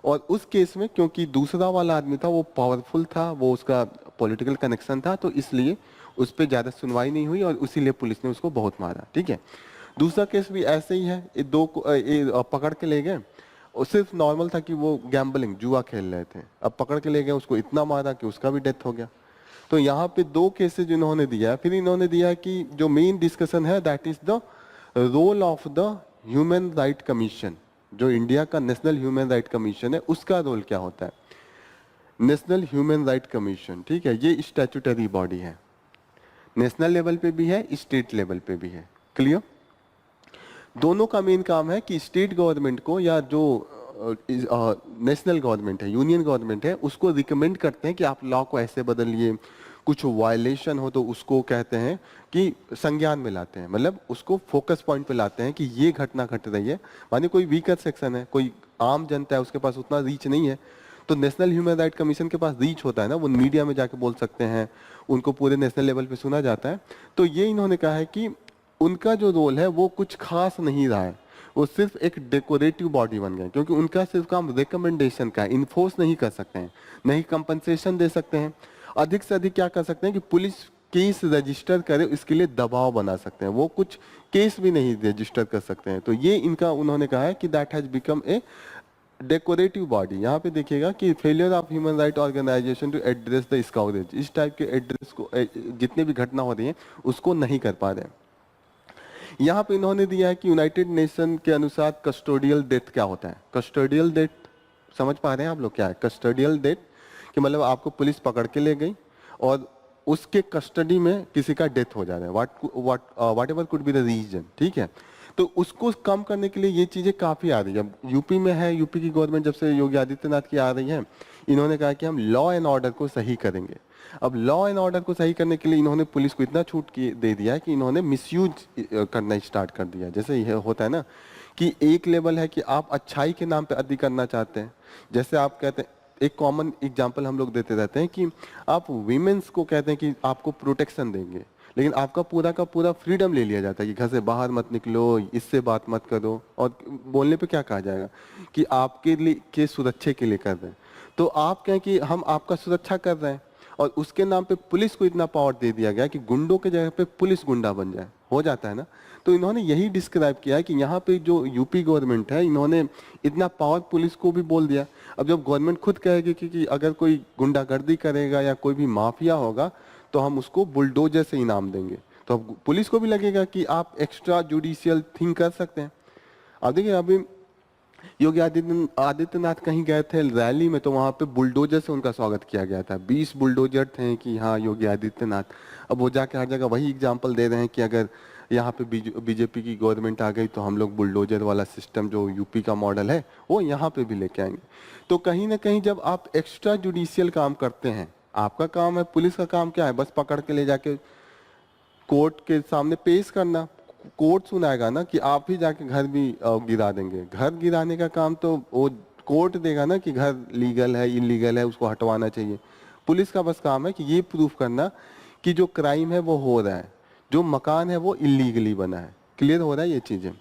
Speaker 1: और उस केस में क्योंकि दूसरा वाला आदमी था वो पावरफुल था, वो उसका पॉलिटिकल कनेक्शन था, तो इसलिए उस पर ज्यादा सुनवाई नहीं हुई और इसीलिए पुलिस ने उसको बहुत मारा। ठीक है, दूसरा केस भी ऐसे ही है, ये दो को पकड़ के ले गए, और सिर्फ नॉर्मल था कि वो गैम्बलिंग जुआ खेल रहे थे, अब पकड़ के ले गए, उसको इतना मारा कि उसका भी डेथ हो गया। तो यहाँ पे दो केसेज इन्होंने दिया है। फिर इन्होंने दिया कि जो मेन डिस्कशन है that is the role of the human right commission, जो इंडिया का नेशनल ह्यूमन राइट कमीशन है उसका रोल क्या होता है। नेशनल ह्यूमन राइट कमीशन, ठीक है, ये स्टैट्यूटरी बॉडी है, नेशनल लेवल पे भी है, स्टेट लेवल पे भी है। क्लियर? दोनों का मेन काम है कि स्टेट गवर्नमेंट को या जो नेशनल गवर्नमेंट है, यूनियन गवर्नमेंट है, उसको रिकमेंड करते हैं कि आप लॉ को ऐसे बदलिए, कुछ वायलेशन हो तो उसको कहते हैं कि संज्ञान में लाते हैं, मतलब उसको फोकस पॉइंट पे लाते हैं कि ये घटना घट रही है। मानिए कोई वीकर सेक्शन है, कोई आम जनता है, उसके पास उतना रीच नहीं है, तो नेशनल ह्यूमन राइट कमीशन के पास रीच होता है ना, वो मीडिया में जाके बोल सकते हैं, उनको पूरे नेशनल लेवल पे सुना जाता है। तो ये इन्होंने कहा है कि उनका जो रोल है वो कुछ खास नहीं रहा है, वो सिर्फ एक डेकोरेटिव बॉडी बन गए, क्योंकि उनका सिर्फ काम रिकमेंडेशन का है, इन्फोर्स नहीं कर सकते हैं, नहीं कंपनसेशन दे सकते हैं। अधिक से अधिक क्या कर सकते हैं कि पुलिस केस रजिस्टर करे, इसके लिए दबाव बना सकते हैं, वो कुछ केस भी नहीं रजिस्टर कर सकते हैं। तो ये इनका उन्होंने कहा है कि that has become a decorative body. यहाँ पे देखिएगा कि failure of human right organisation to address the scourge, इस टाइप के एड्रेस को जितने भी घटना हो रही है उसको नहीं कर पा रहे हैं। यहाँ पे इन्होंने दिया है कि यूनाइटेड नेशन के अनुसार कस्टोडियल डेथ क्या होता है। कस्टोडियल डेथ समझ पा रहे हैं आप लोग क्या है? कस्टोडियल डेथ कि मतलब आपको पुलिस पकड़ के ले गई और उसके कस्टडी में किसी का डेथ हो जा रहा है, whatever could be the reason, ठीक है। तो उसको कम करने के लिए ये चीजें काफी आ रही है। यूपी में है, यूपी की गवर्नमेंट जब से योगी आदित्यनाथ की आ रही है, इन्होंने कहा कि हम लॉ एंड ऑर्डर को सही करेंगे। अब लॉ एंड ऑर्डर को सही करने के लिए इन्होंने पुलिस को इतना छूट दे दिया है कि इन्होंने मिसयूज करना स्टार्ट कर दिया। जैसे यह होता है ना कि एक लेवल है कि आप अच्छाई के नाम पे अधिक करना चाहते हैं, जैसे आप कहते हैं, एक कॉमन एग्जांपल हम लोग देते रहते हैं कि आप वीमेंस को कहते हैं कि आपको प्रोटेक्शन देंगे, लेकिन आपका पूरा का पूरा फ्रीडम ले लिया जाता है कि घर से बाहर मत निकलो, इससे बात मत करो, और बोलने पे क्या कहा जाएगा कि आपके लिए के सुरक्षा के लिए कर रहे हैं। तो आप कहें कि हम आपका सुरक्षा कर रहे हैं, और उसके नाम पे पुलिस को इतना पावर दे दिया गया कि गुंडों के जगह पे पुलिस गुंडा बन जाए, हो जाता है ना। तो इन्होंने यही डिस्क्राइब किया है कि यहाँ पे जो यूपी गवर्नमेंट है, इन्होंने इतना पावर पुलिस को भी बोल दिया। अब जब गवर्नमेंट खुद कहेगी कि अगर कोई गुंडागर्दी करेगा या कोई भी माफिया होगा तो हम उसको बुलडोजर से इनाम देंगे, तो अब पुलिस को भी लगेगा कि आप एक्स्ट्रा जुडिशियल थिंग कर सकते हैं। अब देखिए, अभी योगी आदित्यनाथ कहीं गए थे रैली में, तो वहां पे बुलडोजर से उनका स्वागत किया गया था। 20 बुलडोजर थे कि हाँ योगी आदित्यनाथ। अब वो जाके हर जगह वही एग्जांपल दे रहे हैं कि अगर यहाँ पे बीजेपी की गवर्नमेंट आ गई तो हम लोग बुलडोजर वाला सिस्टम जो यूपी का मॉडल है वो यहाँ पे भी लेके आएंगे। तो कहीं ना कहीं जब आप एक्स्ट्रा जुडिशियल काम करते हैं, आपका काम है, पुलिस का काम क्या है, बस पकड़ के ले जाके कोर्ट के सामने पेश करना, कोर्ट सुनाएगा ना कि आप ही जाके घर भी गिरा देंगे। घर गिराने का काम तो वो कोर्ट देगा ना कि घर लीगल है, इलीगल है, उसको हटवाना चाहिए। पुलिस का बस काम है कि ये प्रूफ करना कि जो क्राइम है वो हो रहा है, जो मकान है वो इलीगली बना है। क्लियर हो रहा है ये चीजें?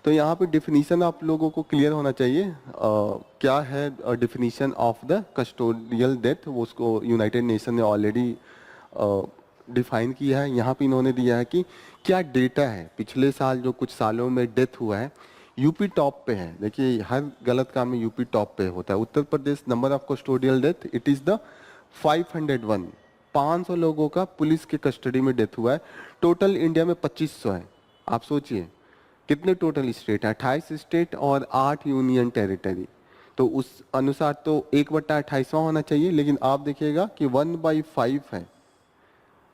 Speaker 1: तो यहाँ पे डिफिनीशन आप लोगों को क्लियर होना चाहिए। क्या है definition of the custodial death, वो उसको यूनाइटेड नेशन ने ऑलरेडी डिफाइन किया है। यहाँ पे इन्होंने दिया है कि क्या डेटा है पिछले साल जो कुछ सालों में डेथ हुआ है, यूपी टॉप पे है। देखिए हर गलत काम में यूपी टॉप पे होता है। Uttar Pradesh number of custodial death it is the 501, 500 लोगों का पुलिस के कस्टडी में डेथ हुआ है। टोटल इंडिया में 2500 है। आप सोचिए कितने टोटल स्टेट है, 28 स्टेट और 8 यूनियन टेरिटरी। तो उस अनुसार तो 1/28 होना चाहिए, लेकिन आप देखिएगा कि 1/5 है,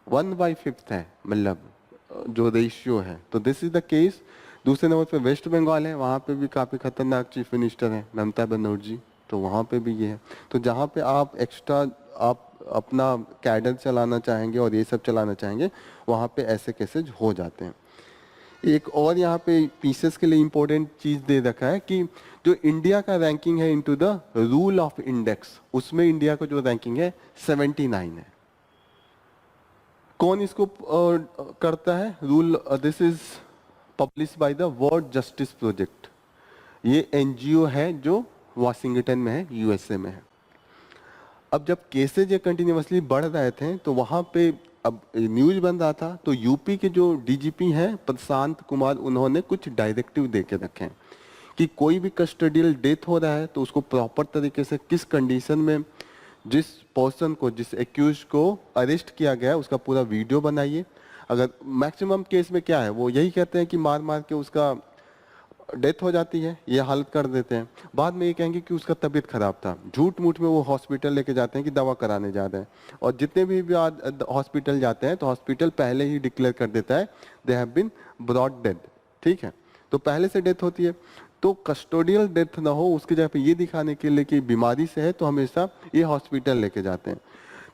Speaker 1: 1/5 है, मतलब जो रेशियो है। तो दिस इज द केस। दूसरे नंबर पे वेस्ट बंगाल है, वहाँ पे भी काफ़ी खतरनाक चीफ मिनिस्टर है ममता बनर्जी, तो वहाँ पे भी ये है। तो जहाँ पे आप एक्स्ट्रा आप अपना कैडर चलाना चाहेंगे और ये सब चलाना चाहेंगे, वहाँ पे ऐसे केसेज हो जाते हैं। एक और यहाँ पे पीसेस के लिए इम्पोर्टेंट चीज़ दे रखा है कि जो इंडिया का रैंकिंग है into the rule of index, उसमें इंडिया का जो रैंकिंग है 79 है। कौन इसको करता है rule? This is publish by the world justice project. ये एनजीओ है जो वाशिंगटन में है, यूएसए में है। अब जब केसेज ये कंटिन्यूअसली बढ़ रहे थे तो वहां पे अब न्यूज बन रहा था, तो यूपी के जो डीजीपी हैं प्रशांत कुमार, उन्होंने कुछ डायरेक्टिव दे के रखे हैं कि कोई भी कस्टोडियल डेथ हो रहा है तो उसको प्रॉपर तरीके से किस कंडीशन में जिस पर्सन को, जिस एक्यूज को अरेस्ट किया गया है उसका पूरा वीडियो बनाइए। अगर मैक्सिमम केस में क्या है, वो यही कहते हैं कि मार मार के उसका डेथ हो जाती है, ये हालत कर देते हैं। बाद में ये कहेंगे कि उसका तबीयत खराब था, झूठ मूठ में वो हॉस्पिटल लेके जाते हैं कि दवा कराने जा रहे हैं। और जितने भी हॉस्पिटल जाते हैं तो हॉस्पिटल पहले ही डिक्लेयर कर देता है they have been brought dead. ठीक है, तो पहले से डेथ होती है। तो कस्टोडियल डेथ ना हो उसकी जगह पे ये दिखाने के लिए कि बीमारी से है तो हमेशा ये हॉस्पिटल लेके जाते हैं।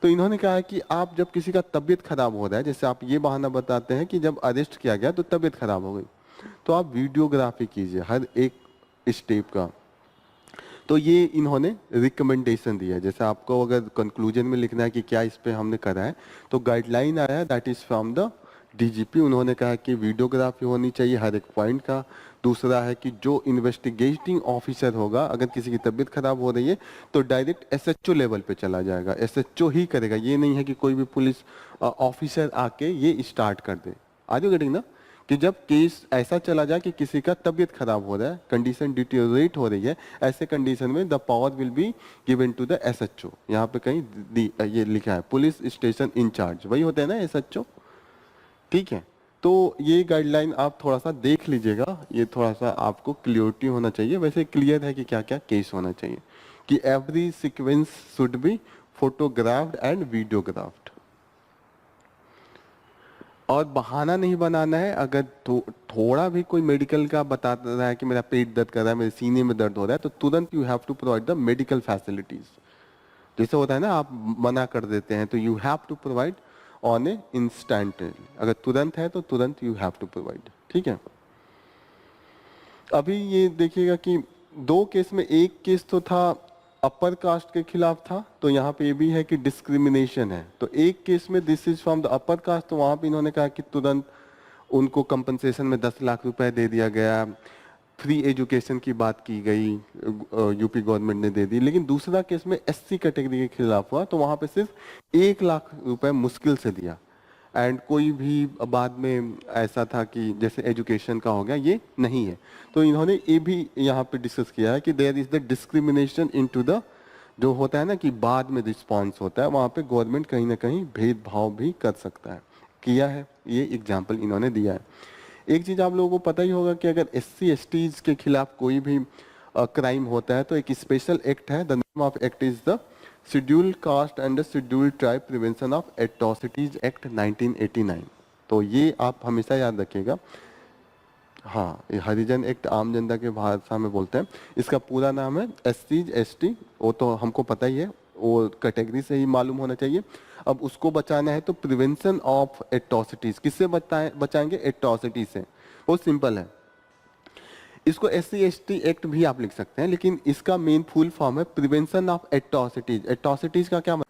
Speaker 1: तो इन्होंने कहा है कि आप जब किसी का तबीयत खराब हो रहा है, जैसे आप ये बहाना बताते हैं कि जब अरेस्ट किया गया तो तबीयत खराब हो गई, तो आप वीडियोग्राफी कीजिए हर एक स्टेप का। तो ये इन्होंने रिकमेंडेशन दिया है। जैसे आपको अगर कंक्लूजन में लिखना है कि क्या इस पे हमने करा है, तो गाइडलाइन आया है that is from the DGP. उन्होंने कहा कि वीडियोग्राफी होनी चाहिए हर एक पॉइंट का। दूसरा है कि जो इन्वेस्टिगेटिंग ऑफिसर होगा, अगर किसी की तबीयत खराब हो रही है तो डायरेक्ट एसएचओ लेवल पे चला जाएगा, एसएचओ ही करेगा। ये नहीं है कि कोई भी पुलिस ऑफिसर आके ये स्टार्ट कर दे। आर यू गेटिंग ना? कि जब केस ऐसा चला जाए कि किसी का तबीयत खराब हो रहा है, कंडीशन डिटेरियोरेट हो रही है, ऐसे कंडीशन में the power will be given to the SHO. यहाँ पे कहीं ये लिखा है पुलिस स्टेशन इंचार्ज, वही होते हैं ना एसएचओ। ठीक है, तो ये गाइडलाइन आप थोड़ा सा देख लीजिएगा, ये थोड़ा सा आपको क्लियरिटी होना चाहिए। वैसे क्लियर है कि क्या क्या केस होना चाहिए, कि every sequence should be photographed and videographed. और बहाना नहीं बनाना है। अगर थोड़ा भी कोई मेडिकल का बता रहा है कि मेरा पेट दर्द कर रहा है, मेरे सीने में दर्द हो रहा है, तो तुरंत you have to provide the medical facilities. जैसे होता है ना, आप मना कर देते हैं, तो you have to provide on a instant. अगर तुरंत है तो तुरंत यू हैव टू प्रोवाइड। ठीक है, अभी ये देखिएगा कि दो केस में, एक केस तो था अपर कास्ट के खिलाफ था, तो यहाँ पे ये भी है कि डिस्क्रिमिनेशन है। तो एक केस में this is from the upper caste, तो वहां पे इन्होंने कहा कि तुरंत उनको कंपनसेशन में 10 लाख रुपए दे दिया गया, फ्री एजुकेशन की बात की गई, यूपी गवर्नमेंट ने दे दी। लेकिन दूसरा केस में एससी कैटेगरी के खिलाफ हुआ, तो वहां पे सिर्फ 1 लाख रुपए मुश्किल से दिया। एंड कोई भी बाद में ऐसा था कि जैसे एजुकेशन का हो गया, ये नहीं है। तो इन्होंने ये भी यहाँ पे डिस्कस किया है कि there is the discrimination into the, जो होता है ना कि बाद में रिस्पॉन्स होता है, वहाँ पे गवर्नमेंट कहीं ना कहीं भेदभाव भी कर सकता है, किया है। ये एग्जाम्पल इन्होंने दिया है। एक चीज आप लोगों को पता ही होगा कि अगर एससी एसटीज के खिलाफ कोई भी क्राइम होता है तो एक स्पेशल एक्ट है, the name of act is the scheduled caste and scheduled tribe prevention of atrocities act 1989। तो ये आप हमेशा याद रखिएगा। हाँ, ये हरिजन एक्ट आम जनता के भाषा में बोलते हैं। इसका पूरा नाम है एससी एसटी, वो तो हमको पता ही है, वो कैटेगरी से ही मालूम होना चाहिए। अब उसको बचाना है तो प्रिवेंशन ऑफ एट्रोसिटीज, किससे बचाएंगे? एट्रोसिटी से। वो सिंपल है। इसको एससी एसटी एक्ट भी आप लिख सकते हैं, लेकिन इसका मेन फुल फॉर्म है प्रिवेंशन ऑफ एट्रोसिटीज। एट्रोसिटीज का क्या मतलब?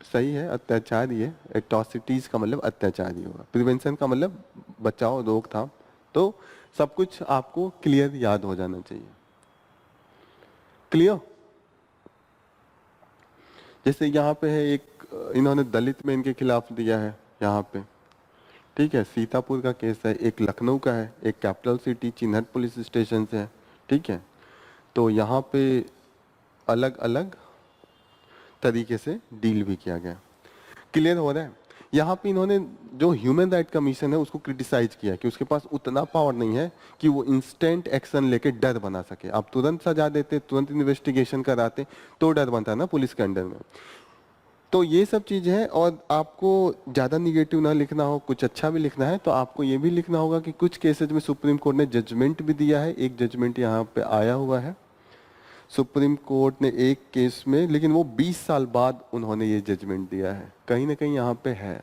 Speaker 1: सही है, अत्याचार ही है। एट्रोसिटीज का मतलब अत्याचार ही होगा। प्रिवेंशन का मतलब बचाव, रोकथाम। तो सब कुछ आपको क्लियर याद हो जाना चाहिए। क्लियर? जैसे यहाँ पे है एक, इन्होंने दलित में इनके खिलाफ दिया है यहाँ पे। ठीक है, सीतापुर का केस है, एक लखनऊ का है, एक कैपिटल सिटी चिन्हट पुलिस स्टेशन से है। ठीक है, तो यहाँ पे अलग अलग तरीके से डील भी किया गया। क्लियर हो रहा है? यहाँ पे इन्होंने जो ह्यूमन राइट कमीशन है उसको क्रिटिसाइज किया कि उसके पास उतना पावर नहीं है कि वो इंस्टेंट एक्शन लेके डर बना सके। आप तुरंत सजा देते, तुरंत इन्वेस्टिगेशन कराते तो डर बनता है ना पुलिस के अंडर में। तो ये सब चीज़ है। और आपको ज़्यादा निगेटिव ना लिखना हो, कुछ अच्छा भी लिखना है, तो आपको ये भी लिखना होगा कि कुछ केसेज में सुप्रीम कोर्ट ने जजमेंट भी दिया है। एक जजमेंट यहाँ पे आया हुआ है सुप्रीम कोर्ट ने एक केस में, लेकिन वो 20 साल बाद उन्होंने ये जजमेंट दिया है। कहीं ना कहीं यहाँ पे है।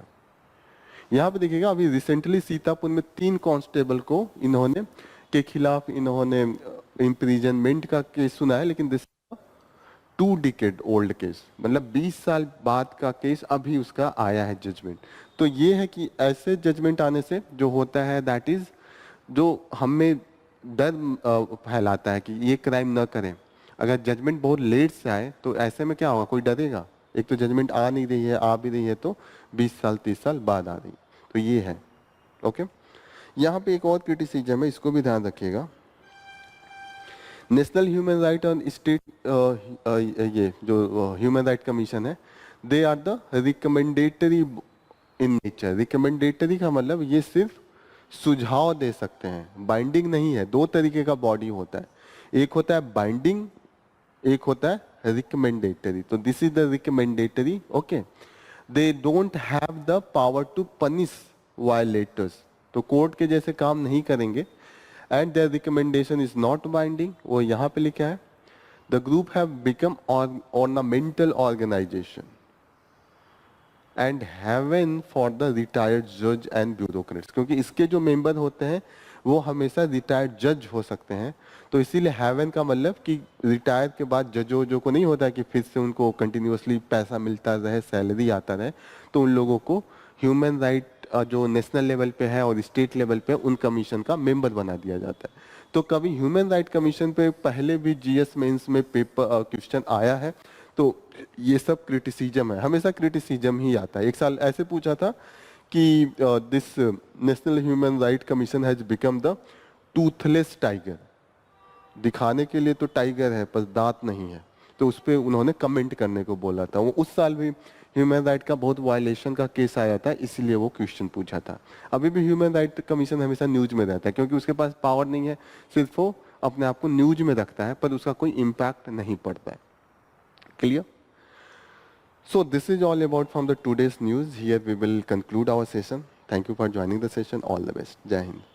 Speaker 1: यहाँ पे देखिएगा, अभी रिसेंटली सीतापुर में 3 कांस्टेबल को इन्होंने के खिलाफ इन्होंने इम्प्रीजनमेंट का केस सुना है, लेकिन दिस 2 डिकेड ओल्ड केस, मतलब 20 साल बाद का केस अभी उसका आया है जजमेंट। तो ये है कि ऐसे जजमेंट आने से जो होता है दैट इज जो हमें डर फैलाता है कि ये क्राइम ना करें। अगर जजमेंट बहुत लेट से आए तो ऐसे में क्या होगा, कोई डरेगा। एक तो जजमेंट आ नहीं रही है, आ भी रही है तो 20 साल 30 साल बाद आ रही, तो ये है। ओके, यहाँ पे एक और क्रिटिसिज्म है, इसको भी ध्यान रखिएगा। नेशनल ह्यूमन राइट और स्टेट ये जो ह्यूमन राइट कमीशन है, they are the recommendatory in nature. Recommendatory का मतलब ये सिर्फ सुझाव दे सकते हैं, बाइंडिंग नहीं है। 2 तरीके का बॉडी होता है, एक होता है बाइंडिंग, एक होता है रिकमेंडेटरी। तो this is the recommendatory. Okay, they don't have the power to punish violators, तो कोर्ट के जैसे काम नहीं करेंगे। And their recommendation is not binding, वो यहाँ पे लिखा है। The group have become ornamental organization and haven for the retired जज एंड ब्यूरोक्रेट्स, क्योंकि इसके जो मेंबर होते हैं वो हमेशा रिटायर्ड जज हो सकते हैं। तो इसीलिए हेवन का मतलब कि रिटायर के बाद जजों को नहीं होता है कि फिर से उनको कंटिन्यूअसली पैसा मिलता रहे, सैलरी आता रहे। तो उन लोगों को ह्यूमन राइट जो नेशनल लेवल पे है और स्टेट लेवल पे उन कमीशन का मेंबर बना दिया जाता है। तो कभी ह्यूमन राइट कमीशन पे पहले भी जीएस मेंस में पेपर क्वेश्चन आया है। तो ये सब क्रिटिसिज्म है, हमेशा क्रिटिसिज्म ही आता है। एक साल ऐसे पूछा था कि this national human right commission has become the Toothless tiger. दिखाने के लिए तो टाइगर है पर दांत नहीं है, तो उस पर उन्होंने कमेंट करने को बोला था। वो उस साल भी ह्यूमन राइट का बहुत वायलेशन का केस आया था, इसलिए वो क्वेश्चन पूछा था। अभी भी ह्यूमन राइट कमीशन हमेशा न्यूज में रहता है, क्योंकि उसके पास पावर नहीं है, सिर्फ वो अपने आप को न्यूज में रखता है पर उसका कोई इम्पैक्ट नहीं पड़ता है। Clear? So this is all about from the today's news. Here we will conclude our session. Thank you for joining the session. All the best. Jai Hind.